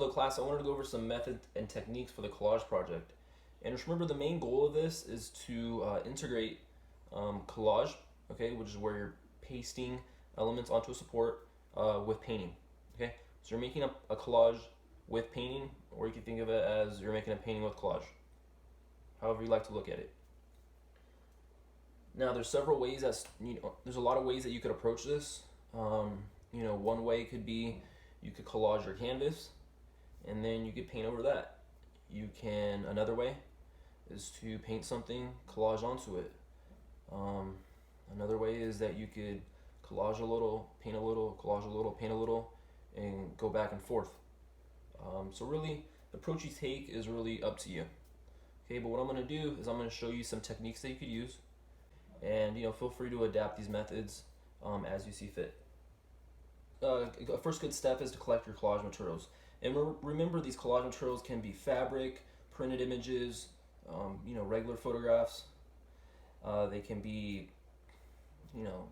Hello class, I wanted to go over some methods and techniques for the collage project. And just remember, the main goal of this is to integrate collage, okay, which is where you're pasting elements onto a support with painting, okay? So you're making a collage with painting, or you can think of it as you're making a painting with collage, however you like to look at it. Now there's several ways there's a lot of ways that you could approach this. One way could be you could collage your canvas and then you could paint over that. Another way is to paint something, collage onto it. Another way is that you could collage a little, paint a little, collage a little, paint a little, and go back and forth. So really, the approach you take is really up to you. Okay, but what I'm going to do is I'm going to show you some techniques that you could use, and feel free to adapt these methods as you see fit. A first good step is to collect your collage materials. And remember, these collage materials can be fabric, printed images, regular photographs. They can be,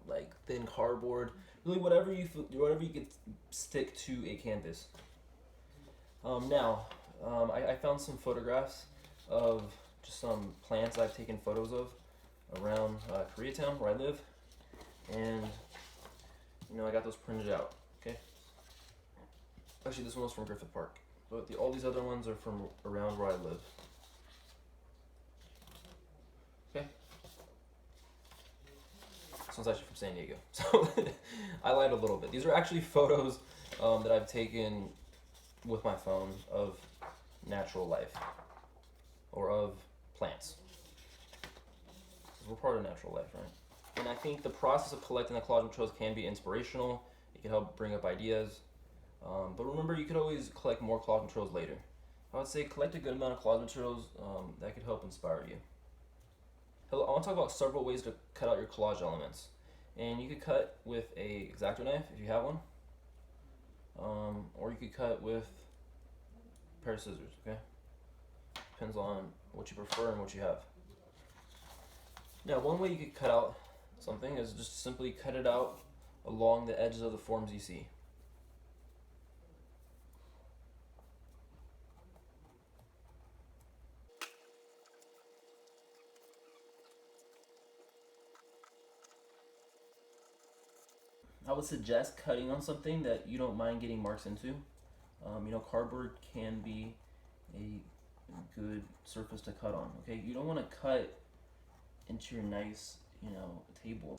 like thin cardboard. Really, whatever you could stick to a canvas. I found some photographs of just some plants I've taken photos of around Koreatown, where I live, and I got those printed out. Okay. Actually, this one was from Griffith Park, but all these other ones are from around where I live. Okay. This one's actually from San Diego, so I lied a little bit. These are actually photos that I've taken with my phone of natural life, or of plants. We're part of natural life, right? And I think the process of collecting the collage materials can be inspirational. It can help bring up ideas. But remember, you could always collect more collage materials later. I would say collect a good amount of collage materials that could help inspire you. I want to talk about several ways to cut out your collage elements. And you could cut with a X-Acto knife if you have one. Or you could cut with a pair of scissors, okay? Depends on what you prefer and what you have. Now, one way you could cut out something is just simply cut it out along the edges of the forms you see. I would suggest cutting on something that you don't mind getting marks into. Cardboard can be a good surface to cut on, okay? You don't want to cut into your nice, table.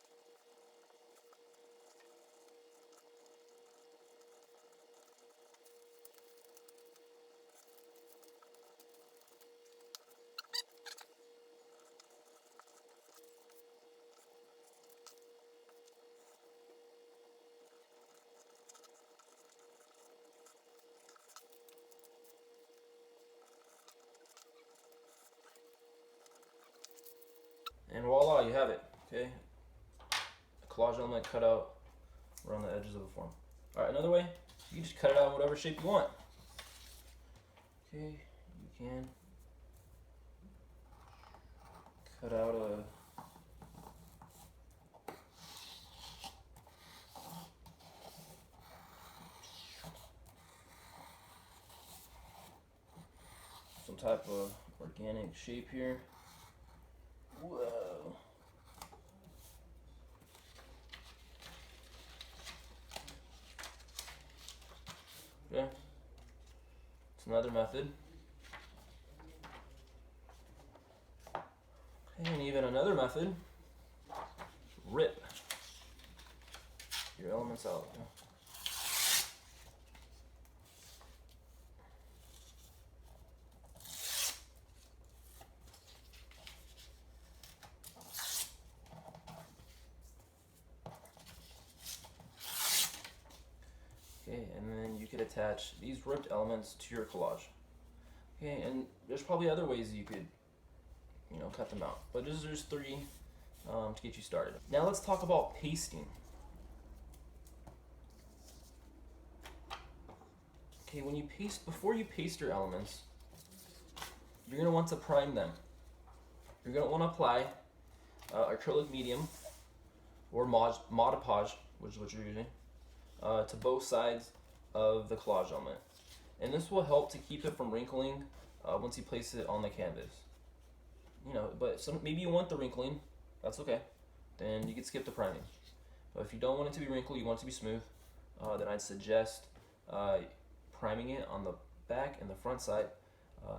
And voila, you have it, okay? A collage element cut out around the edges of a form. All right, another way, you can just cut it out in whatever shape you want. Okay, you can cut out some type of organic shape here. Whoa. Okay. It's another method. And even another method, rip your elements out. Okay, and then you could attach these ripped elements to your collage. Okay, and there's probably other ways you could, cut them out. But there's three to get you started. Now let's talk about pasting. Okay, before you paste your elements, you're going to want to prime them. You're going to want to apply acrylic medium or Mod Podge, which is what you're using, to both sides of the collage element. And this will help to keep it from wrinkling once you place it on the canvas. You know, but maybe you want the wrinkling, that's okay. Then you can skip the priming. But if you don't want it to be wrinkled, you want it to be smooth, then I'd suggest priming it on the back and the front side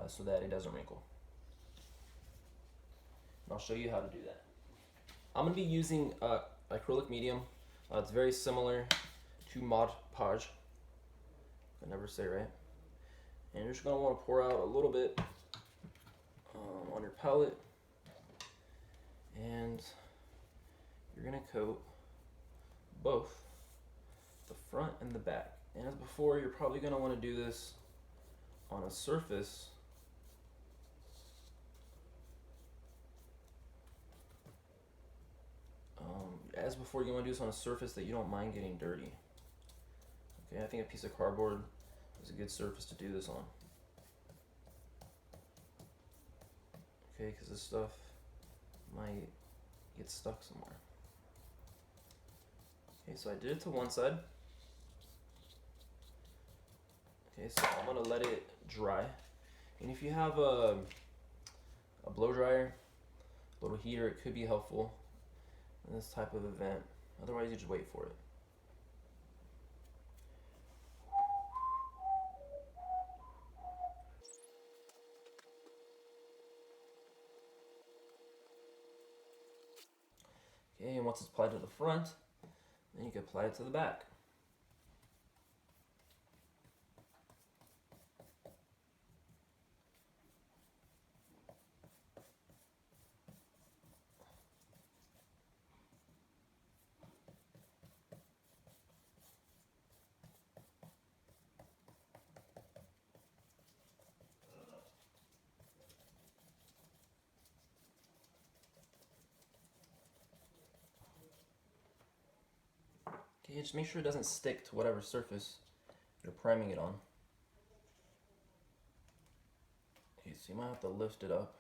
so that it doesn't wrinkle. And I'll show you how to do that. I'm going to be using acrylic medium. It's very similar to Mod Podge. I never say right. And you're just going to want to pour out a little bit on your palette. And you're going to coat both the front and the back. And as before, you're probably going to want to do this on a surface as before, you want to do this on a surface that you don't mind getting dirty. Okay, I think a piece of cardboard is a good surface to do this on. Okay, because this stuff might get stuck somewhere. Okay, so I did it to one side. Okay, so I'm gonna let it dry. And if you have a blow dryer, a little heater, it could be helpful in this type of event. Otherwise, you just wait for it. Okay, and once it's applied to the front, then you can apply it to the back. Okay, just make sure it doesn't stick to whatever surface you're priming it on. Okay, so you might have to lift it up.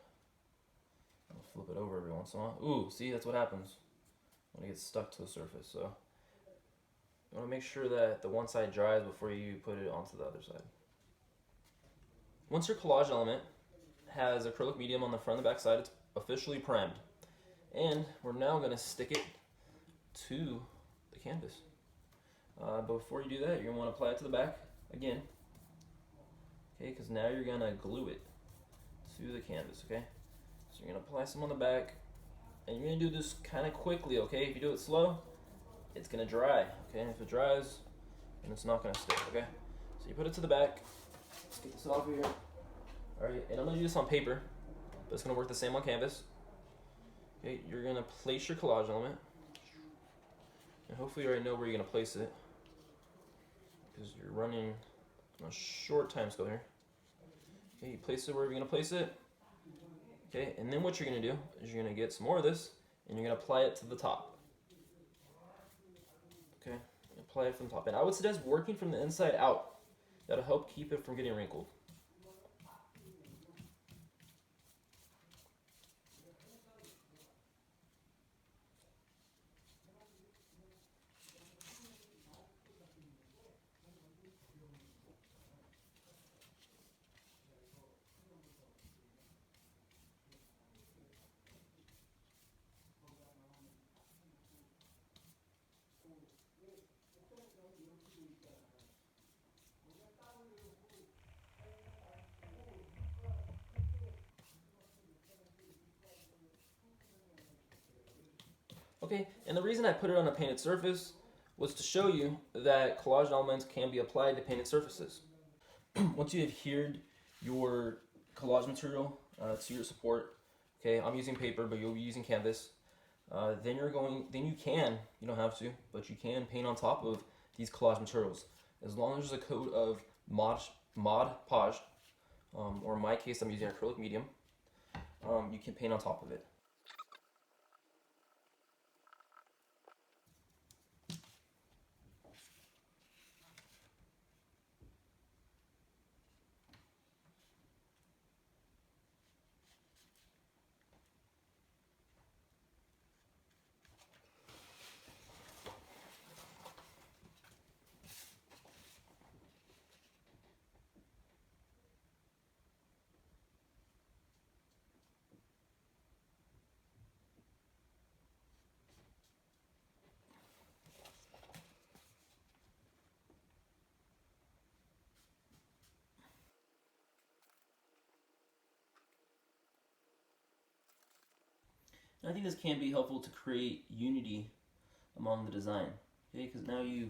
I'll flip it over every once in a while. Ooh, see, that's what happens when it gets stuck to the surface. So you want to make sure that the one side dries before you put it onto the other side. Once your collage element has acrylic medium on the front and the back side, it's officially primed. And we're now going to stick it to the canvas. But before you do that, you're going to want to apply it to the back again. Okay, because now you're going to glue it to the canvas, okay? So you're going to apply some on the back, and you're going to do this kind of quickly, okay? If you do it slow, it's going to dry, okay? And if it dries, then it's not going to stick, okay? So you put it to the back. Let's get this off here. Alright, and I'm going to do this on paper, but it's going to work the same on canvas. Okay, you're going to place your collage element, and hopefully you already know where you're going to place it, because you're running on a short time scale here. Okay, you place it wherever you're going to place it. Okay, and then what you're going to do is you're going to get some more of this, and you're going to apply it to the top. Okay, apply it from the top. And I would suggest working from the inside out. That'll help keep it from getting wrinkled. Okay, and the reason I put it on a painted surface was to show you that collage elements can be applied to painted surfaces. Once you adhered your collage material to your support, okay, I'm using paper, but you'll be using canvas. Then you don't have to, but you can paint on top of these collage materials. As long as there's a coat of Mod Podge, or in my case, I'm using acrylic medium, you can paint on top of it. And I think this can be helpful to create unity among the design, okay? Because now you're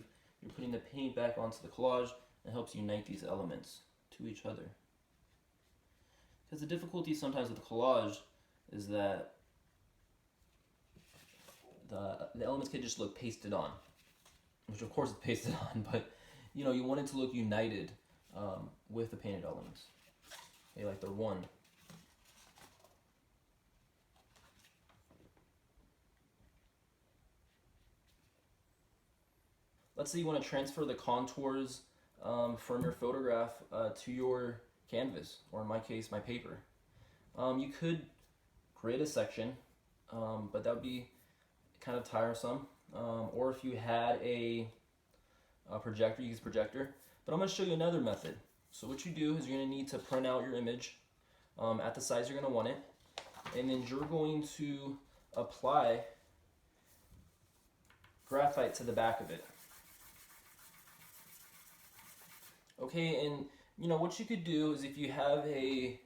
putting the paint back onto the collage and helps unite these elements to each other. Because the difficulty sometimes with the collage is that the elements can just look pasted on, which of course it's pasted on, but you know, you want it to look united with the painted elements. Okay, like they're one. Let's say you want to transfer the contours from your photograph to your canvas, or in my case, my paper. You could create a section, but that would be kind of tiresome. Or if you had a projector, you use a projector. But I'm going to show you another method. So what you do is you're going to need to print out your image at the size you're going to want it, and then you're going to apply graphite to the back of it. Okay, and you know what you could do is if you have a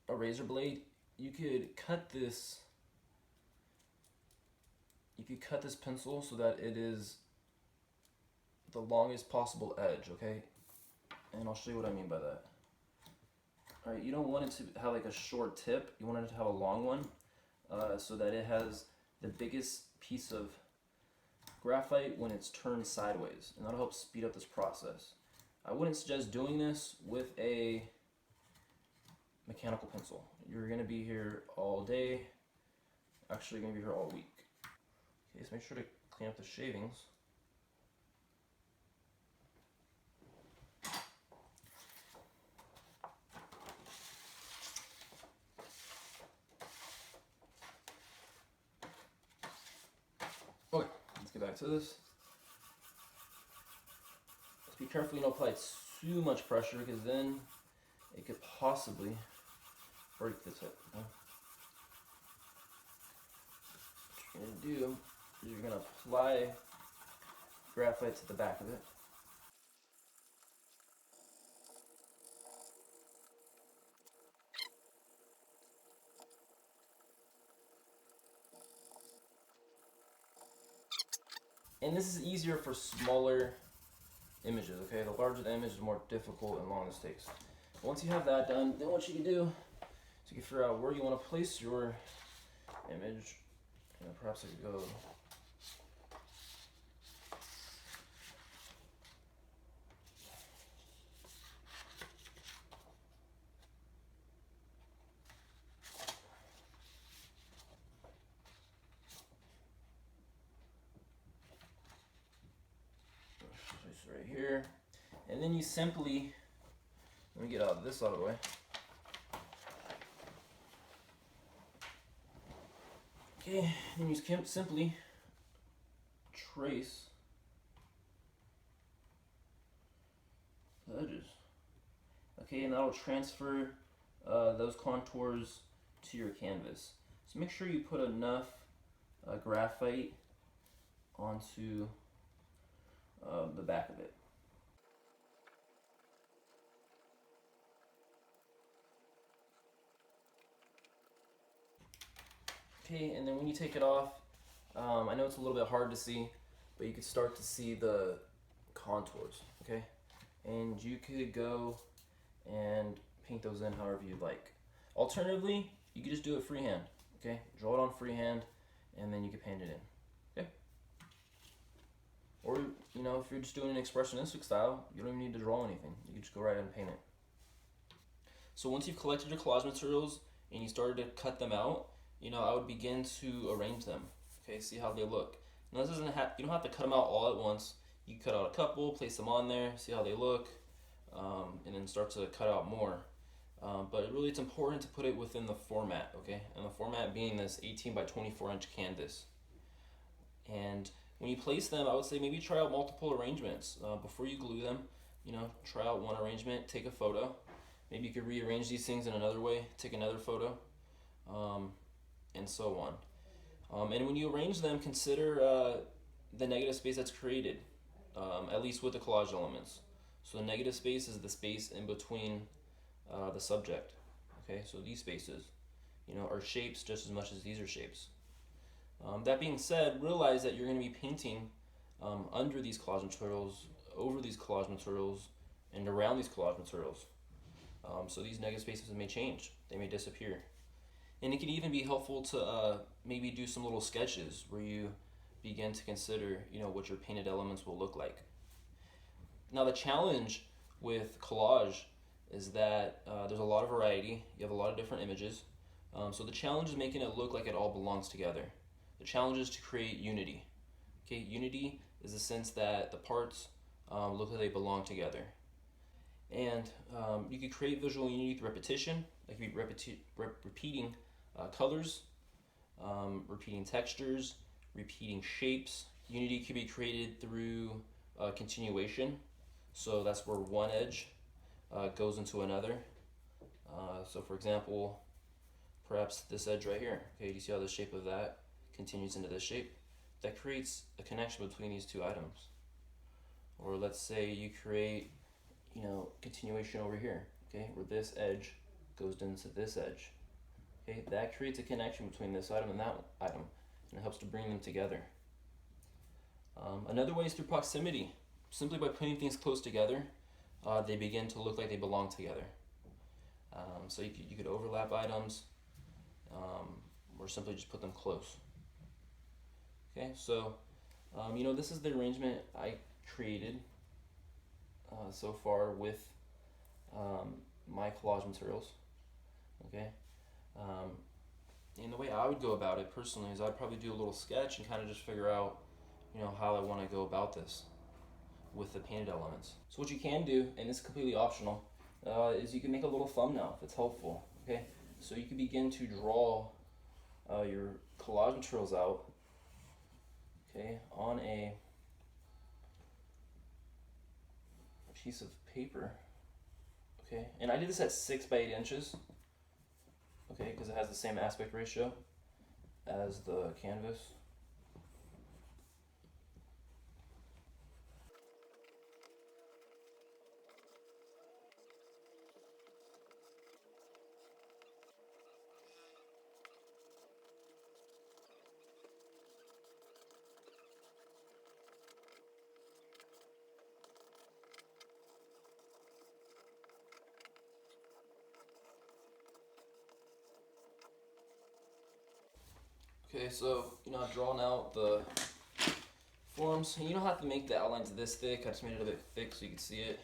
razor blade, you could cut this. You could cut this pencil so that it is the longest possible edge, okay? And I'll show you what I mean by that. All right, you don't want it to have like a short tip. You want it to have a long one so that it has the biggest piece of graphite when it's turned sideways, and that'll help speed up this process. I wouldn't suggest doing this with a mechanical pencil. You're gonna be here all day. Actually, you're gonna be here all week. Okay, so make sure to clean up the shavings. Okay, let's get back to this. Let's be careful you don't apply too much pressure because then it could possibly break the tip. Okay? What you're going to do is you're going to apply graphite to the back of it. And this is easier for smaller images, okay? The larger the image, the more difficult and long this takes. Once you have that done, then what you can do is you can figure out where you want to place your image. You know, perhaps I could go right here, and then you simply, let me get out this out of the way. Okay, then you can simply trace the edges. Okay, and that'll transfer those contours to your canvas. So make sure you put enough graphite onto the back of it. Okay, and then when you take it off, I know it's a little bit hard to see, but you could start to see the contours, okay? And you could go and paint those in however you'd like. Alternatively, you could just do it freehand, okay? Draw it on freehand, and then you can paint it in, okay? Or, you know, if you're just doing an expressionistic style, you don't even need to draw anything. You can just go right ahead and paint it. So once you've collected your collage materials and you started to cut them out, you know, I would begin to arrange them. Okay, see how they look. Now this doesn't have, you don't have to cut them out all at once. You can cut out a couple, place them on there, see how they look, and then start to cut out more. But really it's important to put it within the format, okay? And the format being this 18 by 24 inch canvas. And when you place them, I would say maybe try out multiple arrangements. Before you glue them, you know, try out one arrangement, take a photo. Maybe you could rearrange these things in another way, take another photo. And so on. And when you arrange them, consider the negative space that's created, at least with the collage elements. So the negative space is the space in between the subject. Okay, so these spaces. are shapes just as much as these are shapes. That being said, realize that you're going to be painting under these collage materials, over these collage materials, and around these collage materials. So these negative spaces may change, they may disappear. And it can even be helpful to maybe do some little sketches where you begin to consider, what your painted elements will look like. Now the challenge with collage is that there's a lot of variety, you have a lot of different images. So the challenge is making it look like it all belongs together. The challenge is to create unity. Okay, unity is the sense that the parts look like they belong together. And you could create visual unity through repetition, like repeating colors, repeating textures, repeating shapes. Unity can be created through continuation. So that's where one edge goes into another. So for example, perhaps this edge right here. Okay, do you see how the shape of that continues into this shape? That creates a connection between these two items. Or let's say you create, continuation over here, okay, where this edge goes into this edge. Okay, that creates a connection between this item and that item, and it helps to bring them together. Another way is through proximity. Simply by putting things close together, they begin to look like they belong together. So you could overlap items, or simply just put them close. Okay, so this is the arrangement I created so far with my collage materials. Okay, and the way I would go about it personally is I'd probably do a little sketch and kind of just figure out, how I want to go about this with the painted elements. So what you can do, and it's completely optional, is you can make a little thumbnail if it's helpful. Okay, so you can begin to draw your collage materials out, okay, on a piece of paper. Okay, and I did this at 6 by 8 inches. Okay, because it has the same aspect ratio as the canvas. Okay, so I've drawn out the forms. You don't have to make the outlines this thick. I just made it a bit thick so you can see it.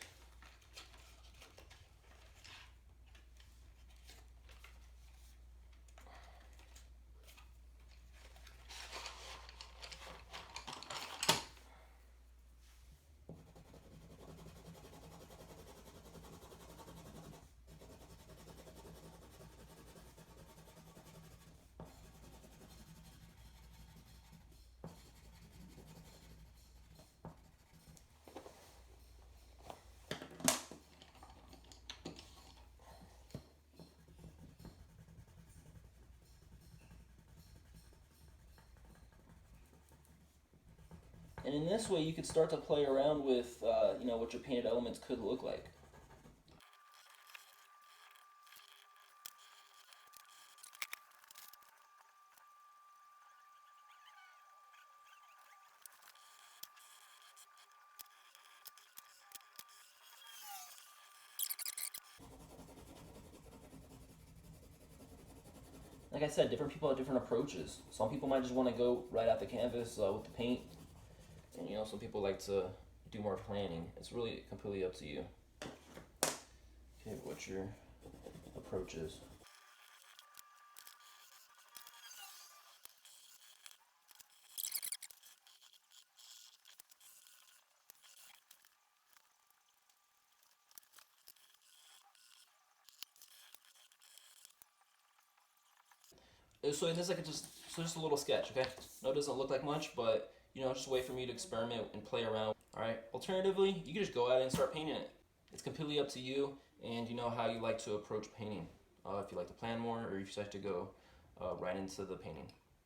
And in this way, you could start to play around with, what your painted elements could look like. Like I said, different people have different approaches. Some people might just want to go right at the canvas with the paint, and some people like to do more planning. It's really completely up to you. Okay, what your approach is. So it's just a little sketch, okay? No, it doesn't look like much, but just a way for me to experiment and play around. All right. Alternatively, you can just go out and start painting it. It's completely up to you, and how you like to approach painting. If you like to plan more, or if you like to go right into the painting.